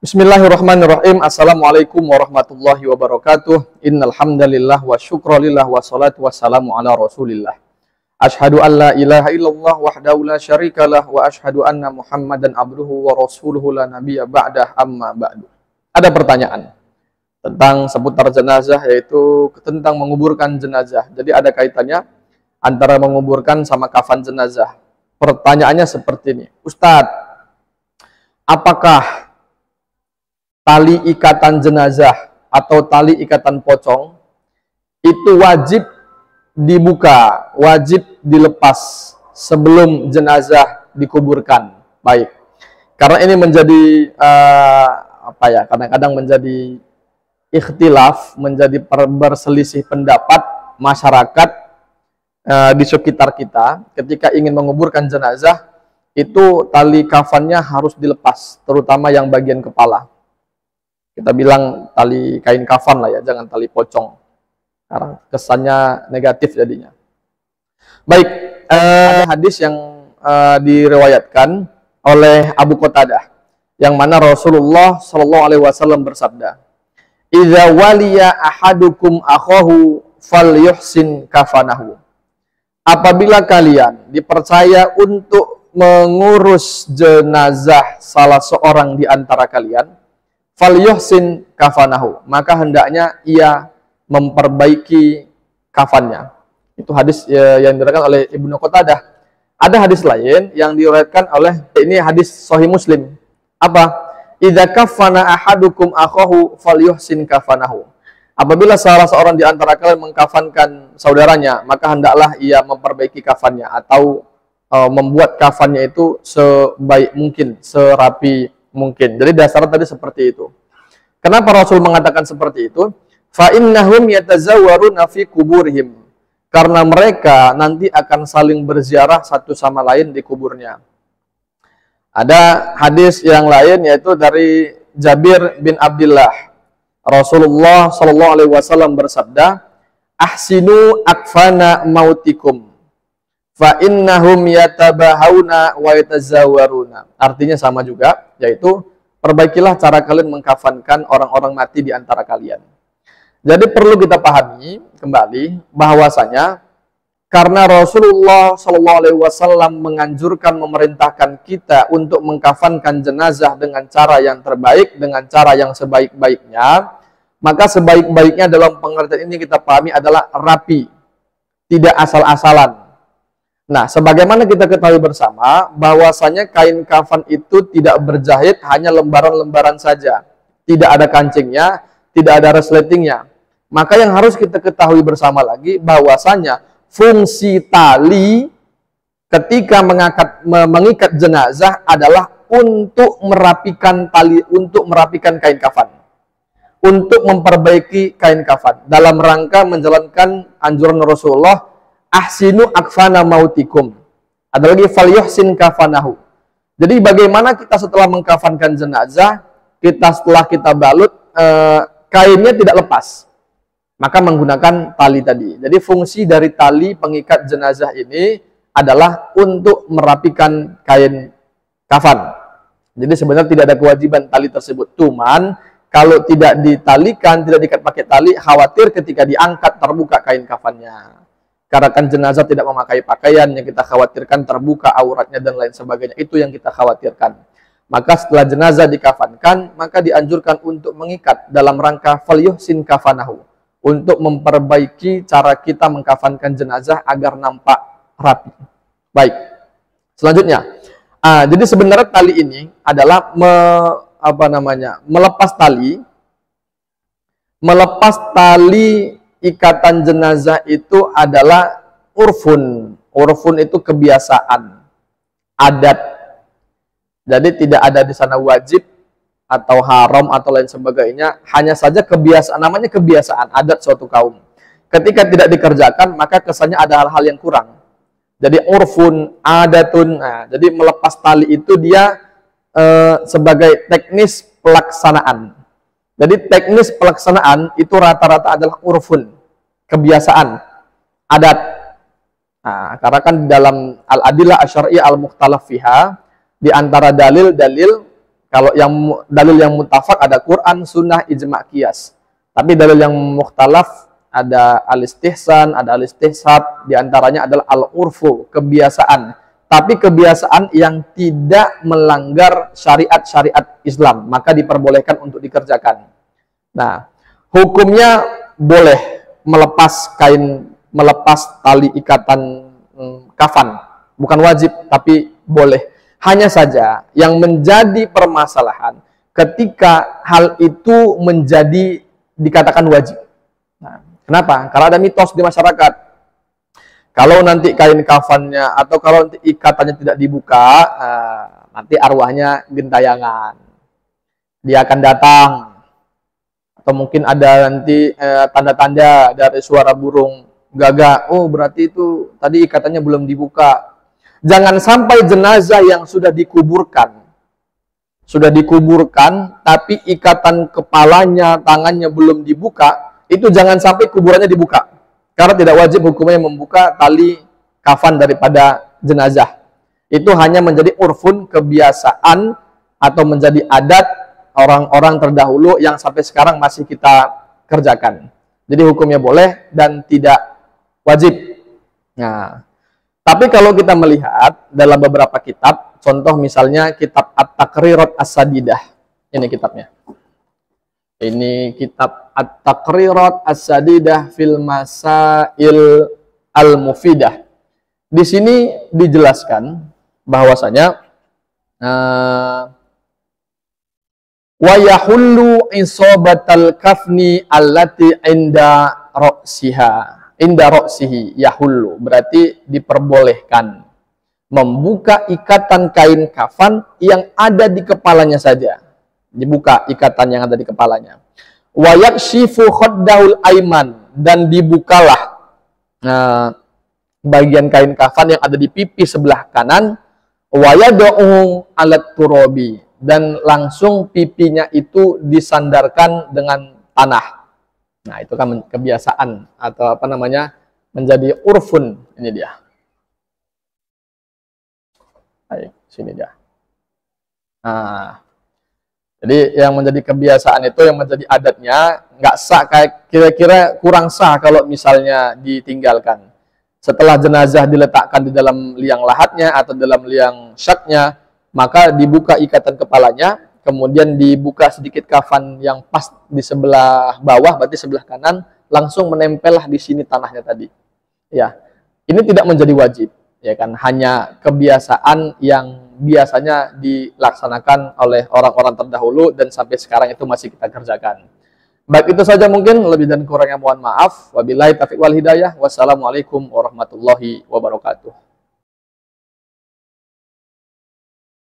Bismillahirrahmanirrahim. Assalamualaikum warahmatullahi wabarakatuh. Innal hamdalillah wa syukralillah wa salatu wassalamu ala Rasulillah. Asyhadu an la ilaha illallah wahdahu la syarikalah wa asyhadu anna Muhammadan abduhu wa rasuluhu la nabiyya ba'dah amma ba'du. Ada pertanyaan tentang seputar jenazah, yaitu tentang menguburkan jenazah. Jadi ada kaitannya antara menguburkan sama kafan jenazah. Pertanyaannya seperti ini. Ustadz, apakah tali ikatan jenazah atau tali ikatan pocong itu wajib dibuka, wajib dilepas sebelum jenazah dikuburkan? Baik, karena ini menjadi kadang-kadang menjadi ikhtilaf, menjadi berselisih pendapat masyarakat di sekitar kita. Ketika ingin menguburkan jenazah, itu tali kafannya harus dilepas, terutama yang bagian kepala. Kita bilang tali kain kafan lah ya, jangan tali pocong, karena kesannya negatif jadinya. Baik, ada hadis yang diriwayatkan oleh Abu Qatadah, yang mana Rasulullah Shallallahu Alaihi Wasallam bersabda, "Idza waliya ahadukum akhahu falyuhsin kafanahu." Apabila kalian dipercaya untuk mengurus jenazah salah seorang di antara kalian, falyuhsin kafanahu, maka hendaknya ia memperbaiki kafannya. Itu hadis yang diriwayatkan oleh Ibnu Qatadah. Ada hadis lain yang diriwayatkan oleh, ini hadis Sahih Muslim. Apa? Idza kafana ahadukum akhahu falyuhsin kafanahu. Apabila salah seorang di antara kalian mengkafankan saudaranya, maka hendaklah ia memperbaiki kafannya, atau membuat kafannya itu sebaik mungkin, serapi mungkin. Jadi dasarnya tadi seperti itu. Kenapa Rasul mengatakan seperti itu? Fa innahum yatazawwaruna fi kuburihim. Karena mereka nanti akan saling berziarah satu sama lain di kuburnya. Ada hadis yang lain, yaitu dari Jabir bin Abdullah. Rasulullah Shallallahu Alaihi Wasallam bersabda, "Ahsinu akfana mautikum, fa innahum yatabahawna wa yatazawwaruna." Artinya sama juga, yaitu perbaikilah cara kalian mengkafankan orang-orang mati di antara kalian. Jadi perlu kita pahami kembali bahwasanya karena Rasulullah Shallallahu Alaihi Wasallam menganjurkan, memerintahkan kita untuk mengkafankan jenazah dengan cara yang terbaik, dengan cara yang sebaik-baiknya, maka sebaik-baiknya dalam pengertian ini kita pahami adalah rapi, tidak asal-asalan. Nah, sebagaimana kita ketahui bersama bahwasanya kain kafan itu tidak berjahit, hanya lembaran-lembaran saja, tidak ada kancingnya, tidak ada resletingnya. Maka yang harus kita ketahui bersama lagi bahwasanya fungsi tali ketika mengikat jenazah adalah untuk merapikan tali, untuk merapikan kain kafan, untuk memperbaiki kain kafan, dalam rangka menjalankan anjuran Rasulullah, ahsinu akfana mautikum. Ada lagi falyuhsin kafanahu. Jadi bagaimana kita setelah mengkafankan jenazah, setelah kita balut, kainnya tidak lepas, maka menggunakan tali tadi. Jadi fungsi dari tali pengikat jenazah ini adalah untuk merapikan kain kafan. Jadi sebenarnya tidak ada kewajiban tali tersebut. Cuman kalau tidak ditalikan, tidak diikat pakai tali, khawatir ketika diangkat terbuka kain kafannya. Karena kan jenazah tidak memakai pakaian, yang kita khawatirkan terbuka auratnya dan lain sebagainya. Itu yang kita khawatirkan. Maka setelah jenazah dikafankan, maka dianjurkan untuk mengikat dalam rangka falyuhsin kafanahu, untuk memperbaiki cara kita mengkafankan jenazah agar nampak rapi. Baik, selanjutnya, jadi sebenarnya tali ini adalah melepas tali ikatan jenazah itu adalah urfun. Urfun itu kebiasaan, adat. Jadi tidak ada di sana wajib atau haram atau lain sebagainya, hanya saja kebiasaan, namanya kebiasaan adat suatu kaum. Ketika tidak dikerjakan, maka kesannya ada hal-hal yang kurang. Jadi urfun, adatun. Nah, jadi melepas tali itu dia sebagai teknis pelaksanaan. Jadi teknis pelaksanaan itu rata-rata adalah urfun, kebiasaan, adat. Nah, karena kan di dalam al-adillah asyariyah al-mukhtalaf fiha, di antara dalil-dalil Kalau dalil yang muttafaq ada Quran, Sunnah, Ijma' Qiyas. Tapi dalil yang mukhtalaf ada al-istihsan, ada al-istihsab, diantaranya adalah al-urfu, kebiasaan. Tapi kebiasaan yang tidak melanggar syariat-syariat Islam, maka diperbolehkan untuk dikerjakan. Nah, hukumnya boleh melepas tali ikatan kafan. Bukan wajib, tapi boleh. Hanya saja yang menjadi permasalahan ketika hal itu dikatakan wajib. Nah, kenapa? Karena ada mitos di masyarakat. Kalau nanti kain kafannya atau kalau nanti ikatannya tidak dibuka, nanti arwahnya gentayangan. Dia akan datang. Atau mungkin ada nanti tanda-tanda dari suara burung gagak. Oh, berarti itu tadi ikatannya belum dibuka. Jangan sampai jenazah yang sudah dikuburkan, tapi ikatan kepalanya, tangannya belum dibuka, itu jangan sampai kuburannya dibuka. Karena tidak wajib hukumnya membuka tali kafan daripada jenazah. Itu hanya menjadi urfun, kebiasaan, atau menjadi adat orang-orang terdahulu yang sampai sekarang masih kita kerjakan. Jadi hukumnya boleh dan tidak wajib. Nah, tapi kalau kita melihat dalam beberapa kitab, contoh misalnya kitab At-Taqrirat As-Sadidah. Ini kitabnya. Ini kitab At-Taqrirat As-Sadidah fil Masail Al-Mufidah. Di sini dijelaskan bahwasanya wa yahullu isobatal kafni allati inda ra'sihi yahullu, berarti diperbolehkan membuka ikatan kain kafan yang ada di kepalanya saja. Dibuka ikatan yang ada di kepalanya. Wa yakshifu khaddahul aiman, dan dibukalah bagian kain kafan yang ada di pipi sebelah kanan. Wa yad'u alat turabi, dan langsung pipinya itu disandarkan dengan tanah. Nah, itu kan kebiasaan atau apa namanya, menjadi urfun. Ini dia. Baik, sini dia. Nah, jadi yang menjadi kebiasaan itu, yang menjadi adatnya, nggak sah, kayak kira-kira kurang sah kalau misalnya ditinggalkan. Setelah jenazah diletakkan di dalam liang lahatnya atau dalam liang syaknya, maka dibuka ikatan kepalanya, kemudian dibuka sedikit kafan yang pas di sebelah bawah, berarti sebelah kanan, langsung menempellah di sini tanahnya tadi. Ya, ini tidak menjadi wajib, ya kan? Hanya kebiasaan yang biasanya dilaksanakan oleh orang-orang terdahulu dan sampai sekarang itu masih kita kerjakan. Baik, itu saja mungkin, lebih dan kurangnya mohon maaf. Wabillahi taufiq wal hidayah. Wassalamualaikum warahmatullahi wabarakatuh.